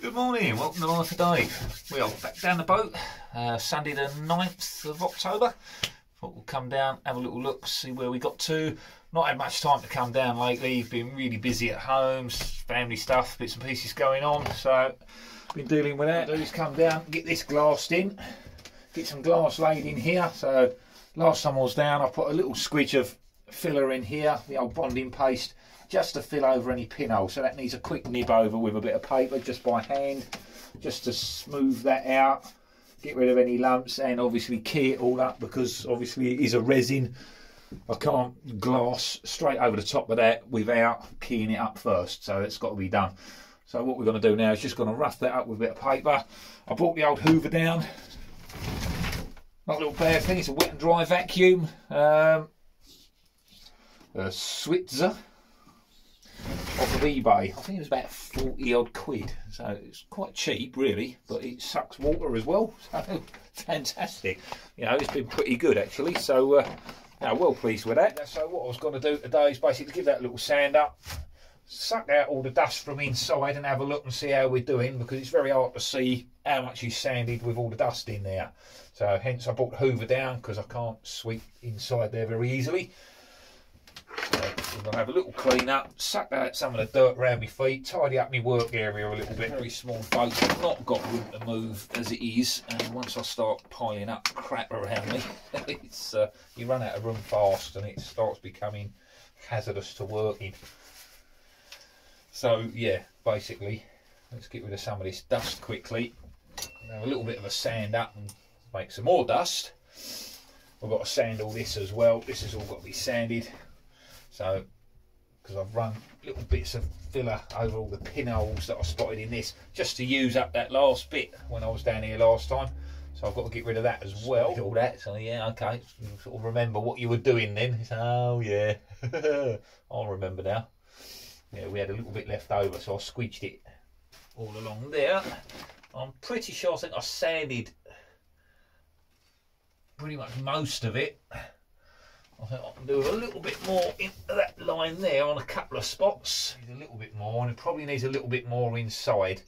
Good morning, welcome to Life of Dave. We are back down the boat, Sunday the 9th of October. Thought we'll come down, have a little look, see where we got to. Not had much time to come down lately, been really busy at home, family stuff, bits and pieces going on, so been dealing with that. Just come down, get this glassed in, get some glass laid in here. So last time I was down I put a little squidge of filler in here, the old bonding paste, just to fill over any pinhole. So that needs a quick nib over with a bit of paper just by hand, just to smooth that out, get rid of any lumps, and obviously key it all up, because obviously it is a resin. I can't glass straight over the top of that without keying it up first, so it's got to be done. So what we're going to do now is just going to rough that up with a bit of paper. I brought the old Hoover down, not a little bad thing, it's a wet and dry vacuum, a Switzer off of eBay. I think it was about 40 odd quid, so it's quite cheap really, but it sucks water as well, so fantastic. You know, it's been pretty good actually, so well pleased with that. So what I was going to do today is basically give that a little sand up, suck out all the dust from inside and have a look and see how we're doing, because it's very hard to see how much is sanded with all the dust in there. So hence I brought the Hoover down, because I can't sweep inside there very easily. So we're going to have a little clean up, suck out some of the dirt around my feet, tidy up my work area a little bit. Very small boat, I've not got room to move as it is, and once I start piling up crap around me, it's you run out of room fast and it starts becoming hazardous to work in. So yeah, basically, let's get rid of some of this dust quickly, have a little bit of a sand up and make some more dust. We've got to sand all this as well, this has all got to be sanded. So, because I've run little bits of filler over all the pinholes that I spotted in this, just to use up that last bit when I was down here last time. So I've got to get rid of that as well. All that, so yeah, okay. You sort of remember what you were doing then. It's, oh yeah, I'll remember now. Yeah, we had a little bit left over, so I squidged it all along there. I'm pretty sure, I think I sanded pretty much most of it. I think I can do a little bit more into that line there on a couple of spots. Need a little bit more, and it probably needs a little bit more inside,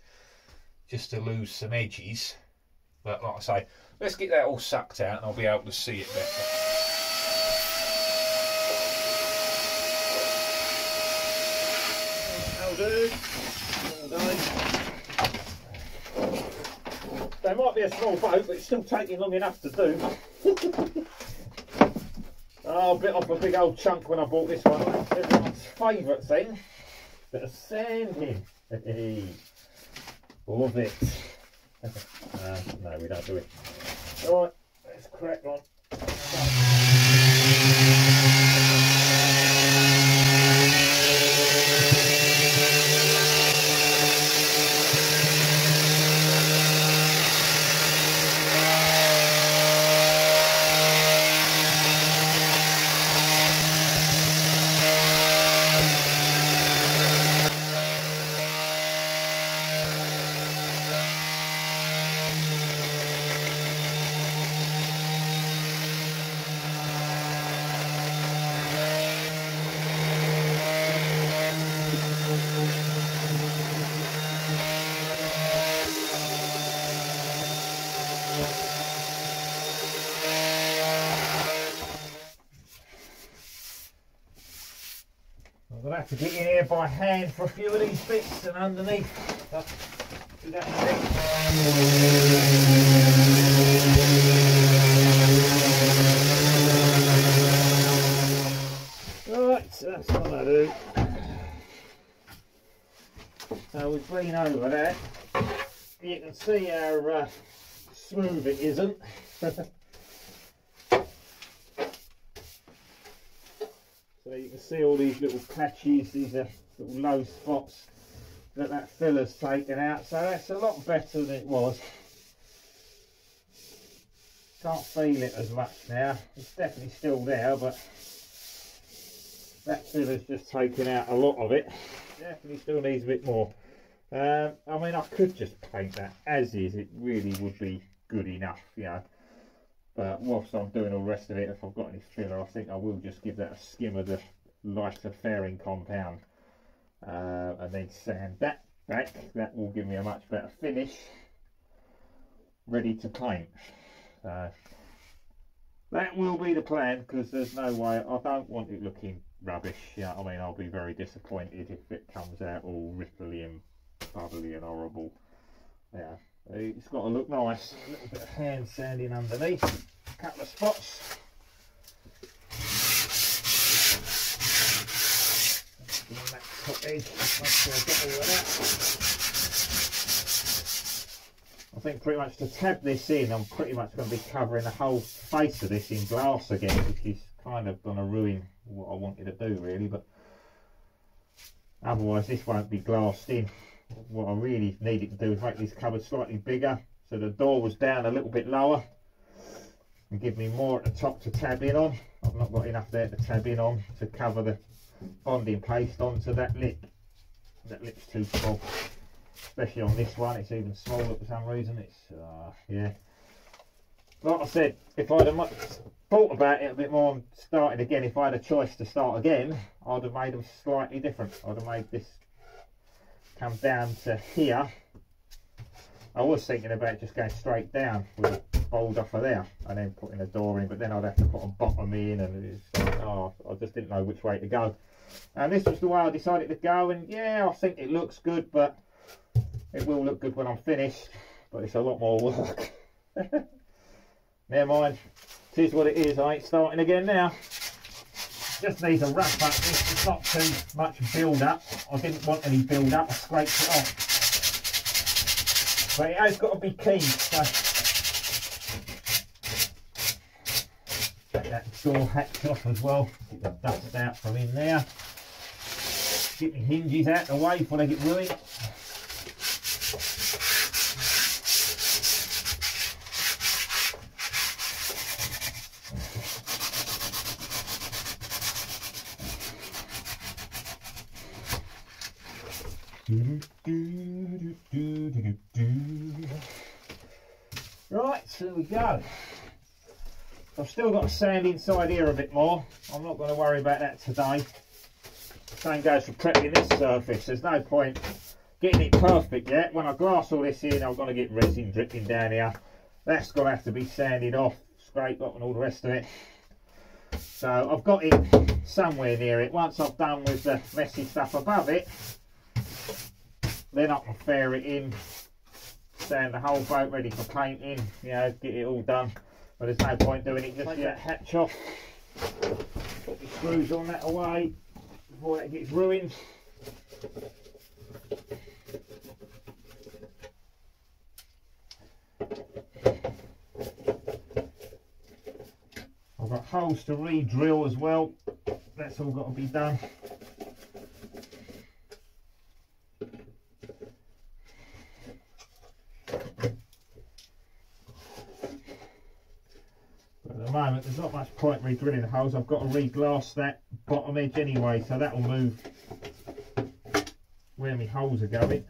just to lose some edges. But like I say, let's get that all sucked out and I'll be able to see it better. That'll do. They might be a small boat, but it's still taking long enough to do. Oh, I bit off a big old chunk when I bought this one. Everyone's favourite thing. Bit of sanding. Love it. No, we don't do it. Alright, let's crack on. I'm going to have to get in here by hand for a few of these bits and underneath. Do that right, so that's what I do. So we've been over that. You can see how smooth it isn't. So you can see all these little patches, these are little low spots that filler's taken out, so that's a lot better than it was. Can't feel it as much now, it's definitely still there, but that filler's just taken out a lot of it. Definitely still needs a bit more. I mean, I could just paint that as is, it really would be good enough, you know. But whilst I'm doing all the rest of it, if I've got any filler, I think I will just give that a skim of the lighter fairing compound and then sand that back, that will give me a much better finish, ready to paint. So that will be the plan, because there's no way, I don't want it looking rubbish. Yeah, I mean, I'll be very disappointed if it comes out all ripply and bubbly and horrible. Yeah, it's got to look nice. A little bit of hand sanding underneath, a couple of spots. On that top edge, make sure I get all of that. I think pretty much to tab this in, I'm pretty much going to be covering the whole face of this in glass again, which is kind of going to ruin what I wanted to do really, but otherwise this won't be glassed in. What I really needed to do is make this cupboard slightly bigger, so the door was down a little bit lower and give me more at the top to tab in on. I've not got enough there to tab in on to cover the bonding paste onto that lip. That lip's too small, especially on this one. It's even smaller for some reason. It's yeah, like I said, if I'd have thought about it a bit more and started again, if I had a choice to start again, I'd have made them slightly different. I'd have made this come down to here. I was thinking about just going straight down with a fold off of there and then putting a door in, but then I'd have to put a bottom in, and it's like, oh, I just didn't know which way to go. And this was the way I decided to go, and yeah, I think it looks good, but it will look good when I'm finished, but it's a lot more work. Never mind, it is what it is. I ain't starting again now. Just needs a wrap up. It's not too much build up. I didn't want any build up, I scraped it off. But it has got to be keyed, so take that door hatch off as well. Get the dust out from in there. Get the hinges out the way before they get ruined. Right, so we go. I've still got to sand inside here a bit more. I'm not going to worry about that today. Same goes for prepping this surface. There's no point getting it perfect yet. When I glass all this in, I'm going to get resin dripping down here. That's going to have to be sanded off, scraped up and all the rest of it. So I've got it somewhere near it. Once I've done with the messy stuff above it, then I can fair it in, sand the whole boat ready for painting, you know, get it all done. But there's no point doing it just yet. Hatch off, put the screws on that away before that gets ruined. I've got holes to re-drill as well, that's all got to be done. At the moment there's not much point re-drilling the holes. I've got to re-glass that bottom edge anyway, so that will move where my holes are going.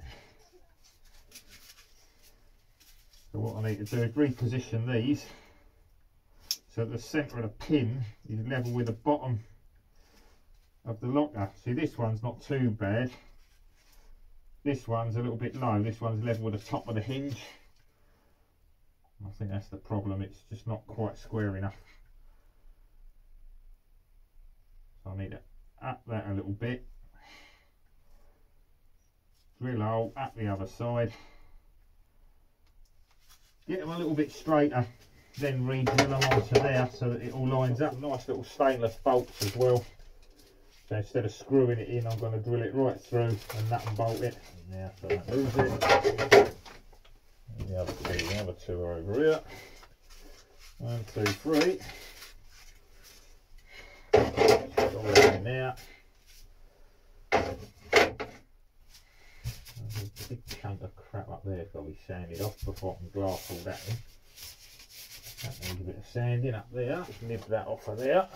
So what I need to do is reposition these so the centre of the pin is level with the bottom of the locker. See, this one's not too bad. This one's a little bit low. This one's level with the top of the hinge. I think that's the problem, it's just not quite square enough. So I need to up that a little bit. Drill a hole up the other side. Get them a little bit straighter, then re-drill them onto there so that it all lines up. Nice little stainless bolts as well. So instead of screwing it in, I'm going to drill it right through and nut and bolt it. Now so that moves it. The other two are over here. 1, 2, 3. All that in there. There's a big chunk of crap up there. It's got to be sanded off before I can glass all that in. That needs a bit of sanding up there. Just nib that off of there.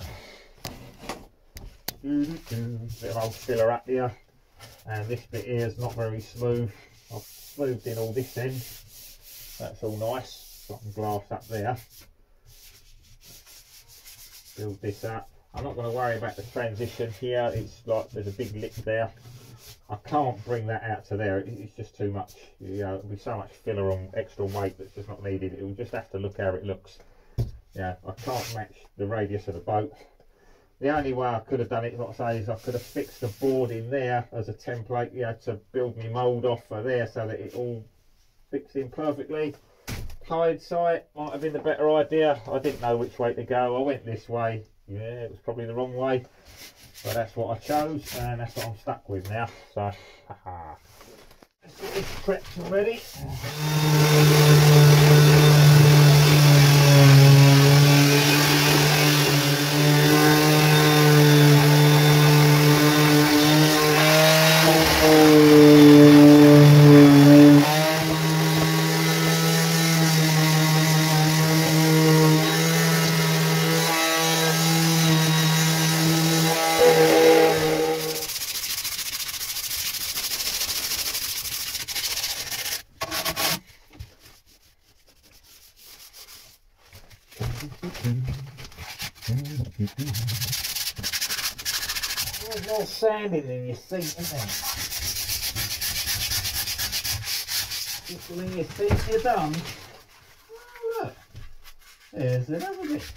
Bit of old filler up here. And this bit here is not very smooth. I've smoothed in all this end. That's all nice, so I can glass up there. Build this up. I'm not going to worry about the transition here. It's like there's a big lip there. I can't bring that out to there. It's just too much. You know, it'll be so much filler on extra weight that's just not needed. It will just have to look how it looks. Yeah, I can't match the radius of the boat. The only way I could have done it, like I say, is I could have fixed the board in there as a template, you know, to build my mould off for there so that it all fits in perfectly. Hindsight might have been the better idea. I didn't know which way to go. I went this way. Yeah, it was probably the wrong way. But that's what I chose, and that's what I'm stuck with now. So, haha. Let's get this prepped and ready. There's more sanding than you think, isn't there? Just when you think you're done, oh, look, there's another bit.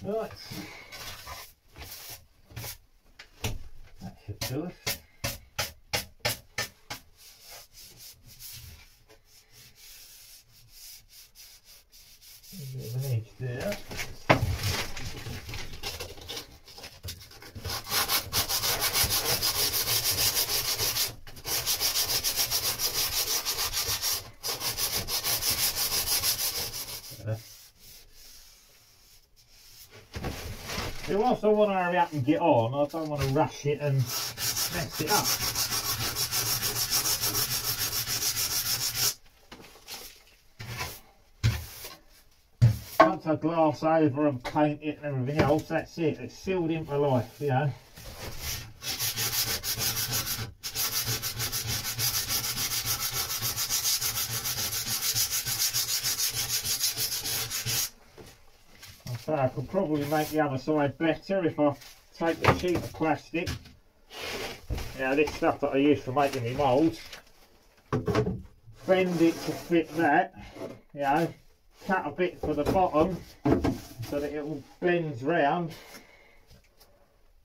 Right, that should do it. A bit of an edge there. Whilst I want to hurry up and get on, I don't want to rush it and mess it up. Once I glass over and paint it and everything else, that's it. It's sealed in for life, you know. So I could probably make the other side better if I take the sheet of plastic. Now this stuff that I use for making my moulds, bend it to fit that, you know, cut a bit for the bottom so that it all bends round,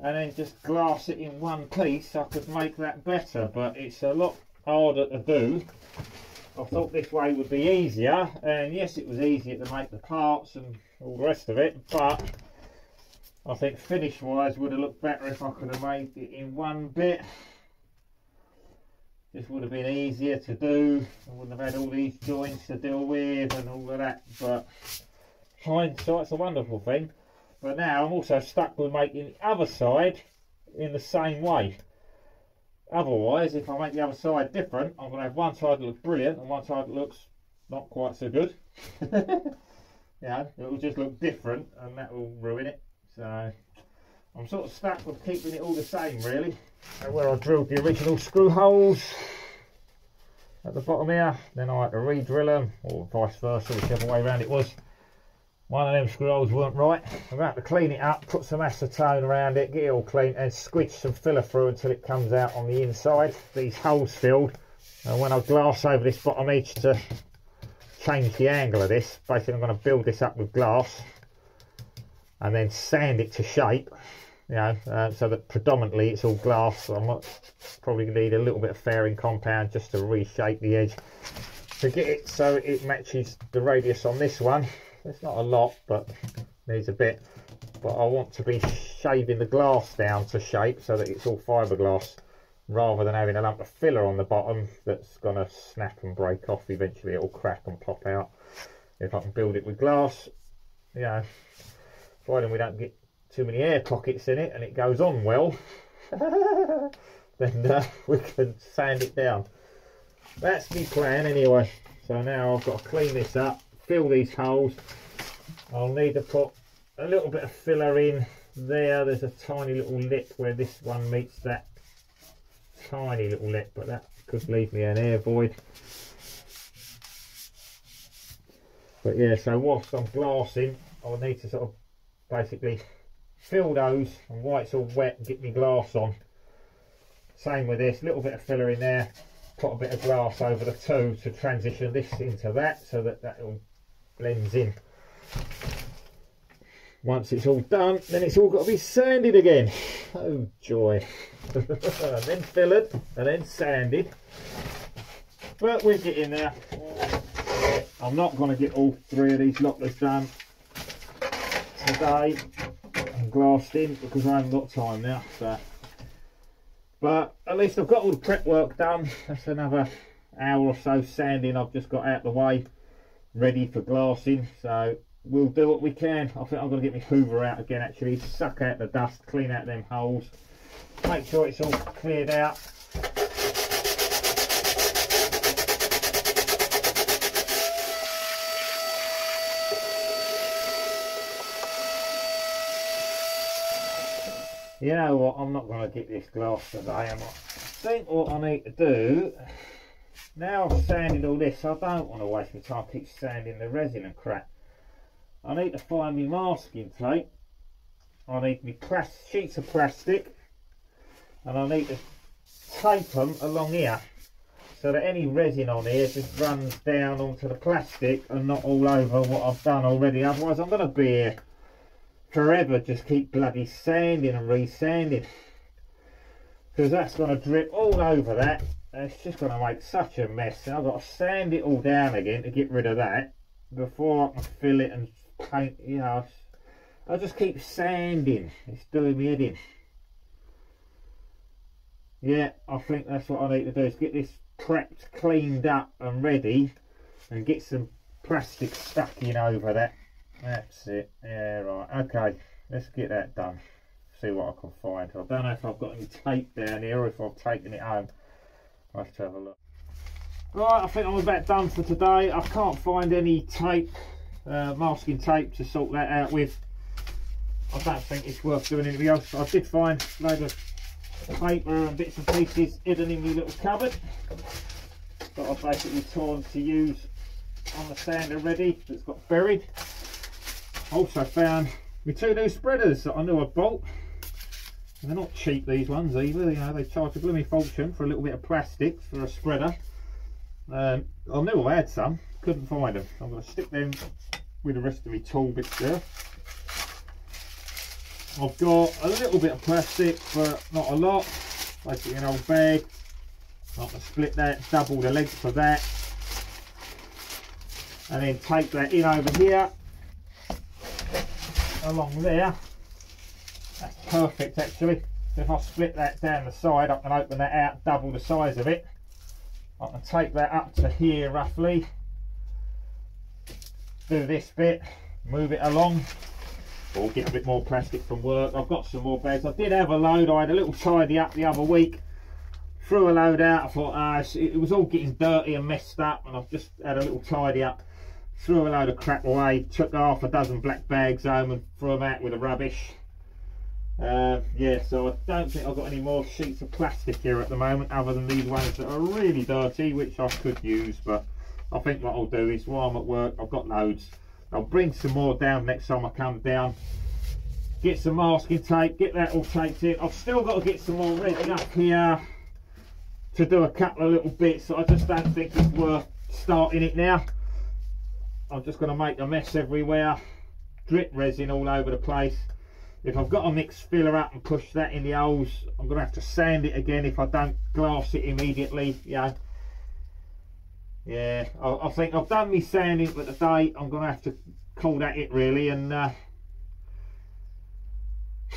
and then just glass it in one piece. I could make that better, but it's a lot harder to do. I thought this way would be easier, and yes, it was easier to make the parts and all the rest of it, but I think finish wise would have looked better if I could have made it in one bit. This would have been easier to do. I wouldn't have had all these joints to deal with and all of that, but hindsight's a wonderful thing. But now I'm also stuck with making the other side in the same way. Otherwise, if I make the other side different, I'm going to have one side that looks brilliant and one side that looks not quite so good. Yeah, it will just look different and that will ruin it. So I'm sort of stuck with keeping it all the same, really. And where I drilled the original screw holes at the bottom here, then I had to re-drill them, or vice versa, whichever way around it was. One of them screw holes weren't right. I'm going to have to clean it up, put some acetone around it, get it all clean, and squidge some filler through until it comes out on the inside. These holes filled, and when I glass over this bottom edge to change the angle of this, basically I'm going to build this up with glass and then sand it to shape, you know, so that predominantly it's all glass. So I might probably need a little bit of fairing compound just to reshape the edge to get it so it matches the radius on this one. It's not a lot, but needs a bit. But I want to be shaving the glass down to shape so that it's all fiberglass, rather than having a lump of filler on the bottom that's going to snap and break off. Eventually it'll crack and pop out. If I can build it with glass, you know, providing we don't get too many air pockets in it and it goes on well, then we can sand it down. That's my plan anyway. So now I've got to clean this up, fill these holes. I'll need to put a little bit of filler in there. There's a tiny little lip where this one meets that tiny little lip, but that could leave me an air void. But yeah, so whilst I'm glassing, I'll need to sort of basically fill those, and while it's all wet, get my glass on. Same with this, little bit of filler in there, put a bit of glass over the two to transition this into that, so that that all blends in. Once it's all done, then it's all got to be sanded again. Oh joy. And then fillered, and then sanded. But we're getting there. I'm not going to get all three of these locklers done today and glassed in, because I haven't got time now. So. But at least I've got all the prep work done. That's another hour or so sanding I've just got out the way, ready for glassing. So we'll do what we can. I think I'm going to get my hoover out again, actually, suck out the dust, clean out them holes, make sure it's all cleared out. You know what, I'm not going to get this glass today, am I? I think what I need to do, now I've sanded all this, I don't want to waste my time keep sanding the resin and crap. I need to find my masking tape, I need my sheets of plastic, and I need to tape them along here, so that any resin on here just runs down onto the plastic and not all over what I've done already. Otherwise I'm going to be here forever, just keep bloody sanding and re-sanding, because that's going to drip all over that, and it's just going to make such a mess. And I've got to sand it all down again to get rid of that before I can fill it and paint. You know, I just keep sanding, it's doing me head in. Yeah, I think that's what I need to do, is get this prepped, cleaned up and ready, and get some plastic stuck in over that. That's it. Yeah, right. Okay, let's get that done. See what I can find. I don't know if I've got any tape down here or if I've taken it home. I'll have to have a look. Right, I think I'm about done for today. I can't find any tape, masking tape to sort that out with. I don't think it's worth doing anything else. I did find a load of paper and bits and pieces hidden in my little cupboard that I've basically torn to use on the sander ready, that's got buried. Also found my two new spreaders that I knew I'd bought. And they're not cheap, these ones either. You know, they charge a blooming fortune for a little bit of plastic for a spreader. I knew I had some, couldn't find them. I'm going to stick them with the rest of my tool bits there. I've got a little bit of plastic, but not a lot. Basically an old bag. I'm going to split that, double the length of that, and then take that in over here. Along there, that's perfect actually. If I split that down the side, I can open that out, double the size of it. I can take that up to here roughly, do this bit, move it along, or get a bit more plastic from work. I've got some more bags. I did have a load, I had a little tidy up the other week, threw a load out. I thought it was all getting dirty and messed up, and I've just had a little tidy up. Threw a load of crap away, took half a dozen black bags home and threw them out with the rubbish. Yeah, so I don't think I've got any more sheets of plastic here at the moment, other than these ones that are really dirty, which I could use. But I think what I'll do is, while I'm at work, I've got loads, I'll bring some more down next time I come down, get some masking tape, get that all taped in. I've still got to get some more ready up here to do a couple of little bits, so I just don't think it's worth starting it now. I'm just going to make a mess everywhere, drip resin all over the place. If I've got to mix filler up and push that in the holes, I'm going to have to sand it again if I don't glass it immediately. Yeah, I think I've done my sanding for today. I'm going to have to call that it really, and I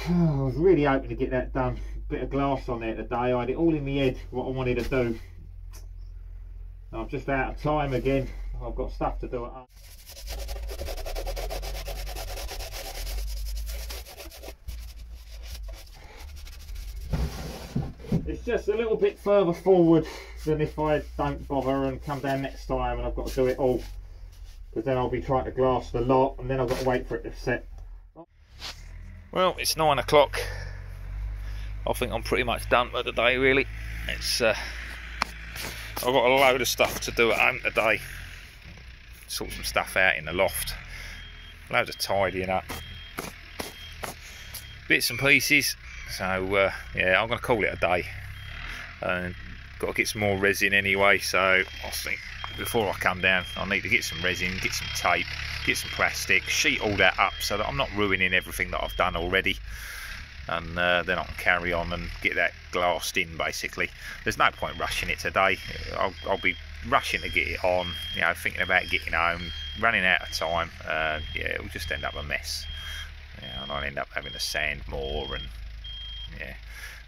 was really hoping to get that done. A bit of glass on there today. I had it all in my head what I wanted to do. I'm just out of time again. I've got stuff to do at home. It's just a little bit further forward than if I don't bother and come down next time and I've got to do it all, because then I'll be trying to glass the lot and then I've got to wait for it to set. Well, it's 9 o'clock. I think I'm pretty much done for the day really. It's I've got a load of stuff to do at home today. Sort some stuff out in the loft, loads of tidying up, bits and pieces. So yeah, I'm going to call it a day. Got to get some more resin anyway, so I think before I come down I need to get some resin, get some tape, get some plastic, sheet all that up so that I'm not ruining everything that I've done already, and then I can carry on and get that glassed in. Basically there's no point rushing it today. I'll be rushing to get it on, you know, thinking about getting home, running out of time. Yeah, it'll just end up a mess, yeah, and I'll end up having to sand more, and yeah.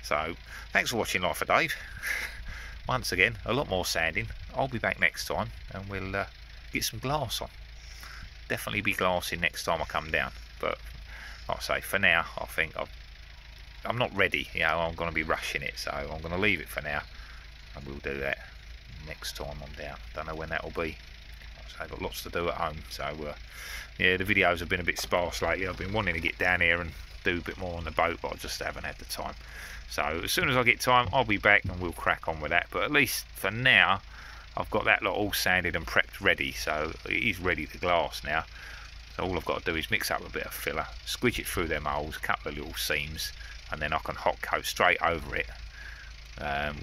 So thanks for watching Life of Dave. Once again, a lot more sanding. I'll be back next time and we'll get some glass on. Definitely be glassing next time I come down, but like I say, for now I think I'm not ready, you know. I'm going to be rushing it, so I'm going to leave it for now, and we'll do that next time I'm down. Don't know when that will be. Like I say, I've got lots to do at home, so yeah, the videos have been a bit sparse lately. I've been wanting to get down here and do a bit more on the boat, but I just haven't had the time. So as soon as I get time, I'll be back and we'll crack on with that. But at least for now, I've got that lot all sanded and prepped ready, so it is ready to glass now. So all I've got to do is mix up a bit of filler, squidge it through them holes, a couple of little seams, and then I can hot coat straight over it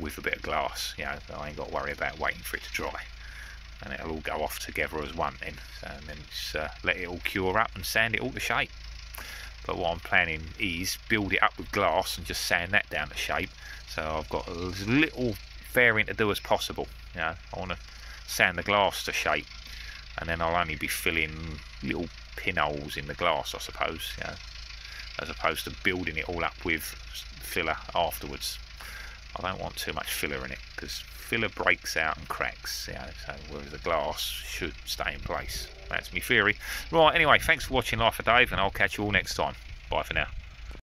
with a bit of glass. You know, I ain't got to worry about waiting for it to dry, and it'll all go off together as one then. So, and then just let it all cure up and sand it all to shape. But what I'm planning is build it up with glass and just sand that down to shape. So I've got as little fairing to do as possible. You know, I want to sand the glass to shape, and then I'll only be filling little pinholes in the glass, I suppose. You know, as opposed to building it all up with filler afterwards. I don't want too much filler in it because filler breaks out and cracks. You know, so whereas the glass should stay in place. That's my theory. Right, anyway, thanks for watching Life of Dave, and I'll catch you all next time. Bye for now.